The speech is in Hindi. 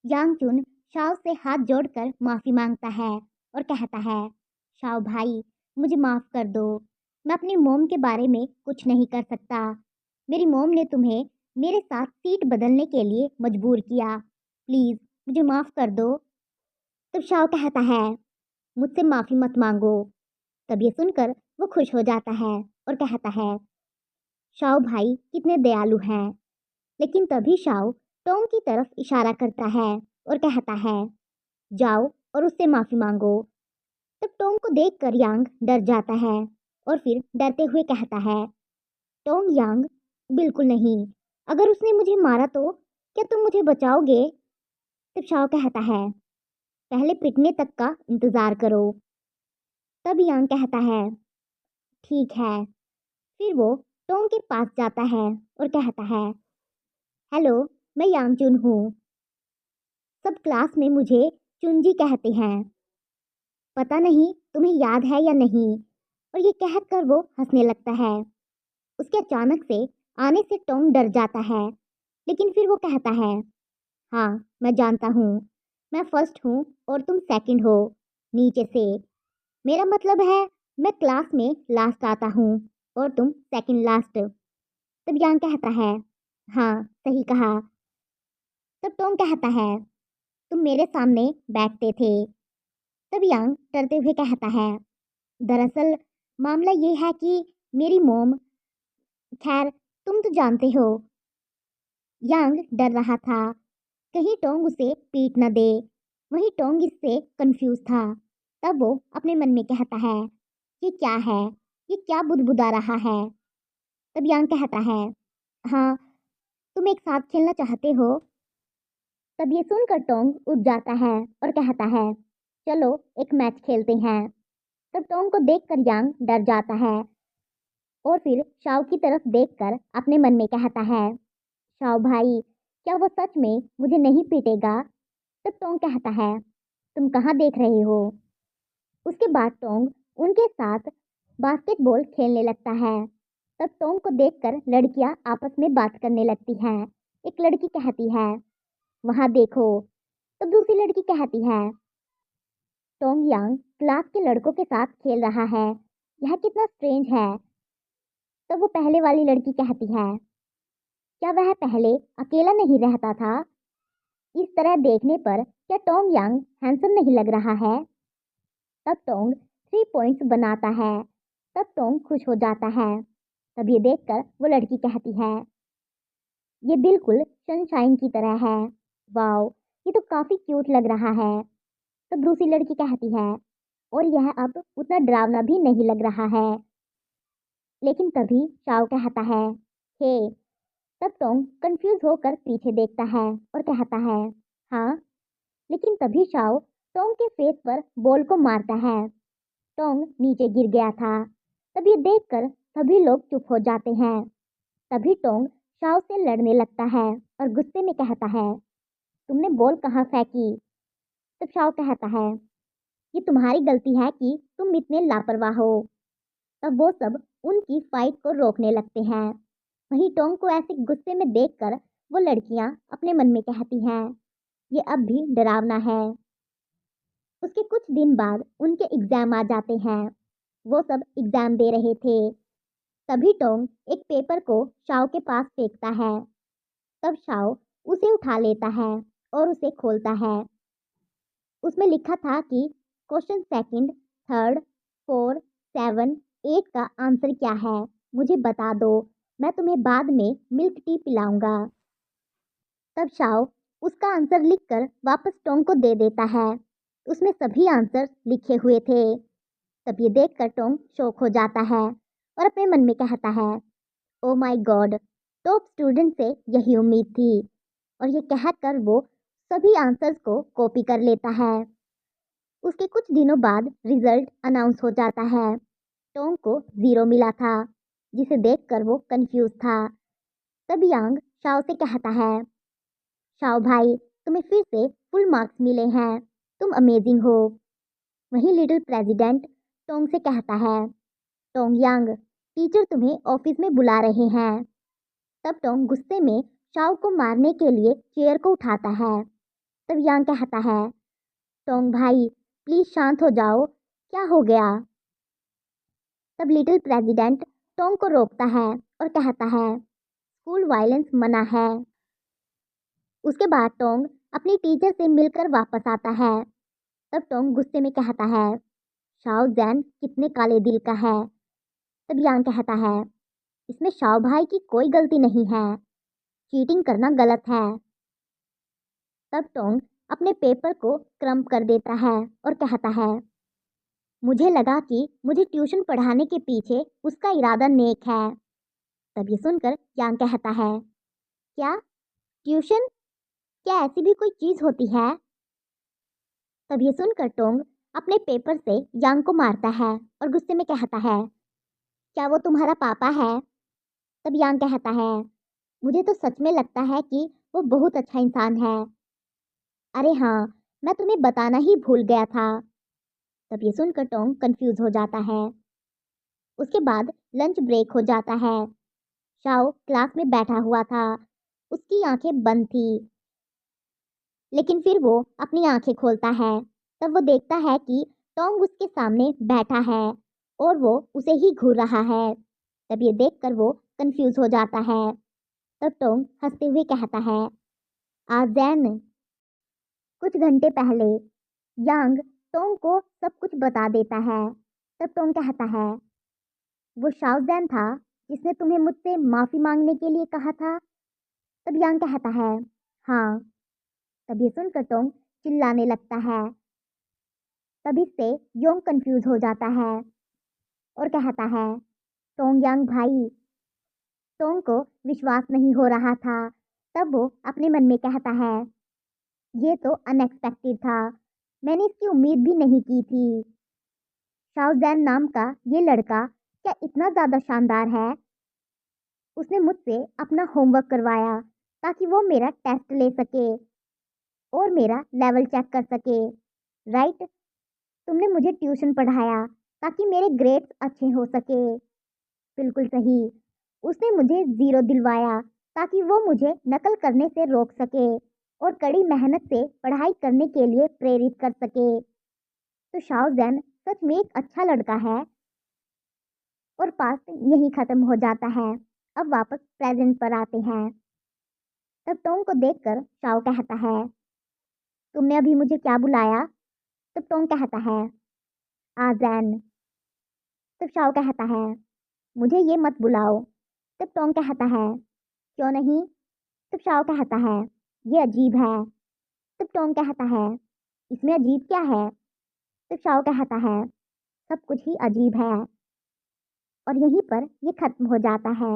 यांग चुन शाओ से हाथ जोड़कर माफ़ी मांगता है और कहता है, शाओ भाई, मुझे माफ़ कर दो। मैं अपनी मोम के बारे में कुछ नहीं कर सकता। मेरी मोम ने तुम्हें मेरे साथ सीट बदलने के लिए मजबूर किया। प्लीज़ मुझे माफ़ कर दो। तब शाओ कहता है, मुझसे माफ़ी मत मांगो। तब ये सुनकर वो खुश हो जाता है और कहता है, शाओ भाई कितने दयालु हैं। लेकिन तभी शाओ टोंग की तरफ इशारा करता है और कहता है, जाओ और उससे माफ़ी मांगो। तब टोंग को देखकर यांग डर जाता है और फिर डरते हुए कहता है, टोंग यांग, बिल्कुल नहीं। अगर उसने मुझे मारा तो क्या तुम मुझे बचाओगे? तब शाओ कहता है, पहले पिटने तक का इंतज़ार करो। तब यांग कहता है, ठीक है। फिर वो टोंग के पास जाता है और कहता है, हेलो, मैं यांग चुन हूँ। सब क्लास में मुझे चुनजी कहते हैं। पता नहीं तुम्हें याद है या नहीं। और ये कहकर वो हंसने लगता है। उसके अचानक से आने से टोंग डर जाता है, लेकिन फिर वो कहता है, हाँ मैं जानता हूँ। मैं फर्स्ट हूँ और तुम सेकंड हो, नीचे से। मेरा मतलब है मैं क्लास में लास्ट आता हूँ और तुम सेकंड लास्ट। तब यांग कहता है, हाँ सही कहा। तब टोंग कहता है, तुम मेरे सामने बैठते थे। तब यांग डरते हुए कहता है, दरअसल मामला ये है कि मेरी मोम, खैर तुम तो जानते हो। यांग डर रहा था कहीं टोंग उसे पीट न दे। वहीं टोंग इससे कंफ्यूज था। तब वो अपने मन में कहता है, ये क्या है? ये क्या बुदबुदा रहा है? तब यांग कहता है, हाँ तुम एक साथ खेलना चाहते हो? तब ये सुनकर टोंग उठ जाता है और कहता है, चलो एक मैच खेलते हैं। तब टोंग को देखकर यांग डर जाता है और फिर शाओ की तरफ देखकर अपने मन में कहता है, शाओ भाई, क्या वो सच में मुझे नहीं पीटेगा? तब टोंग कहता है, तुम कहाँ देख रहे हो? उसके बाद टोंग उनके साथ बास्केटबॉल खेलने लगता है। तब टोंग को देखकर लड़कियां आपस में बात करने लगती हैं। एक लड़की कहती है, वहां देखो। तब दूसरी लड़की कहती है, टोंग यांग क्लास के लड़कों के साथ खेल रहा है। यह कितना स्ट्रेंज है। तब वो पहले वाली लड़की कहती है, क्या वह पहले अकेला नहीं रहता था? इस तरह देखने पर क्या टोंग यांग हैंडसम नहीं लग रहा है? तब टोंग 3 पॉइंट्स बनाता है। तब टोंग खुश हो जाता है। तब ये देखकर वो लड़की कहती है, ये बिल्कुल सनशाइन की तरह है। वाओ, ये तो काफी क्यूट लग रहा है। तब दूसरी लड़की कहती है, और यह अब उतना डरावना भी नहीं लग रहा है। लेकिन तभी शाओ कहता है, हे। तब टोंग कंफ्यूज होकर पीछे देखता है और कहता है, हाँ। लेकिन तभी शाओ टोंग के फेस पर बॉल को मारता है। टोंग नीचे गिर गया था। तब ये देखकर सभी लोग चुप हो जाते हैं। तभी टोंग शाओ से लड़ने लगता है और गुस्से में कहता है, तुमने बॉल कहाँ फेंकी? तब शाओ कहता है, ये तुम्हारी गलती है कि तुम इतने लापरवाह हो। तब वो सब उनकी फाइट को रोकने लगते हैं। वहीं टोंग को ऐसे गुस्से में देखकर वो लड़कियां अपने मन में कहती हैं, ये अब भी डरावना है। उसके कुछ दिन बाद उनके एग्जाम आ जाते हैं। वो सब एग्जाम दे रहे थे। तभी टोंग एक पेपर को शाओ के पास फेंकता है। तब शाओ उसे उठा लेता है और उसे खोलता है। उसमें लिखा था कि क्वेश्चन सेकंड, थर्ड, 4, 7, 8 का आंसर क्या है? मुझे बता दो। मैं तुम्हें बाद में मिल्क टी पिलाऊंगा। तब शाओ उसका आंसर लिखकर वापस टोंग को दे देता है। उसमें सभी आंसर लिखे हुए थे। तब ये देखकर टोंग शॉक हो जाता है और अपने मन में कहता है, oh my God, top student से यही उम्मीद थी। और ये कहकर वो सभी आंसर्स को कॉपी कर लेता है। उसके कुछ दिनों बाद रिजल्ट अनाउंस हो जाता है। टोंग को 0 मिला था, जिसे देखकर वो कंफ्यूज था। तब यांग शाओ से कहता है, शाओ भाई, तुम्हें फिर से फुल मार्क्स मिले हैं। तुम अमेजिंग हो। वहीं लिटिल प्रेसिडेंट टोंग से कहता है, टोंग यांग, टीचर तुम्हें ऑफिस में बुला रहे हैं। तब टोंग गुस्से में शाओ को मारने के लिए चेयर को उठाता है। तब यांग कहता है, टोंग भाई प्लीज शांत हो जाओ, क्या हो गया? तब लिटिल प्रेसिडेंट टोंग को रोकता है और कहता है, स्कूल वायलेंस मना है। उसके बाद टोंग अपनी टीचर से मिलकर वापस आता है। तब टोंग गुस्से में कहता है, शाओ जैन कितने काले दिल का है। तब यांग कहता है, इसमें शाओ भाई की कोई गलती नहीं है, चीटिंग करना गलत है। तब टोंग अपने पेपर को क्रम्प कर देता है और कहता है, मुझे लगा कि मुझे ट्यूशन पढ़ाने के पीछे उसका इरादा नेक है। तब ये सुनकर यांग कहता है, क्या ट्यूशन, क्या ऐसी भी कोई चीज होती है? तब ये सुनकर टोंग अपने पेपर से यांग को मारता है और गुस्से में कहता है, क्या वो तुम्हारा पापा है? तब यांग कहता है, मुझे तो सच में लगता है कि वो बहुत अच्छा इंसान है। अरे हाँ, मैं तुम्हें बताना ही भूल गया था। तब ये सुनकर टोंग कंफ्यूज हो जाता है। उसके बाद लंच ब्रेक हो जाता है। शाओ क्लास में बैठा हुआ था, उसकी आंखें बंद थी, लेकिन फिर वो अपनी आंखें खोलता है। तब वो देखता है कि टोंग उसके सामने बैठा है और वो उसे ही घूर रहा है। तब ये देखकर वो कंफ्यूज हो जाता है। तब टोंग हंसते हुए कहता है, आजैन। कुछ घंटे पहले यांग टोंग को सब कुछ बता देता है। तब टोंग कहता है, वो शाओजैन था जिसने तुम्हें मुझसे माफी मांगने के लिए कहा था? तब यांग कहता है, हाँ। तब ये सुनकर टोंग चिल्लाने लगता है। तब इससे योंग कंफ्यूज हो जाता है और कहता है, टोंग यांग भाई। टोंग को विश्वास नहीं हो रहा था। तब वो अपने मन में कहता है, ये तो अनएक्सपेक्टेड था, मैंने इसकी उम्मीद भी नहीं की थी। शाओजैन नाम का ये लड़का क्या इतना ज़्यादा शानदार है? उसने मुझसे अपना होमवर्क करवाया ताकि वो मेरा टेस्ट ले सके और मेरा लेवल चेक कर सके। राइट, तुमने मुझे ट्यूशन पढ़ाया ताकि मेरे ग्रेड्स अच्छे हो सके। बिल्कुल सही। उसने मुझे ज़ीरो दिलवाया ताकि वो मुझे नकल करने से रोक सके और कड़ी मेहनत से पढ़ाई करने के लिए प्रेरित कर सके। तो शाओजैन सच में एक अच्छा लड़का है। और पास्ट यहीं ख़त्म हो जाता है। अब वापस प्रेजेंट पर आते हैं। तब टोंग को देखकर शाओ कहता है, तुमने अभी मुझे क्या बुलाया? तब टोंग कहता है, आजैन। तब शाओ कहता है, मुझे ये मत बुलाओ। तब टोंग कहता है, क्यों नहीं? तब शाओ कहता है, ये अजीब है। तब टोंग कहता है, इसमें अजीब क्या है? तब शाओ कहता है, सब कुछ ही अजीब है। और यहीं पर ये खत्म हो जाता है।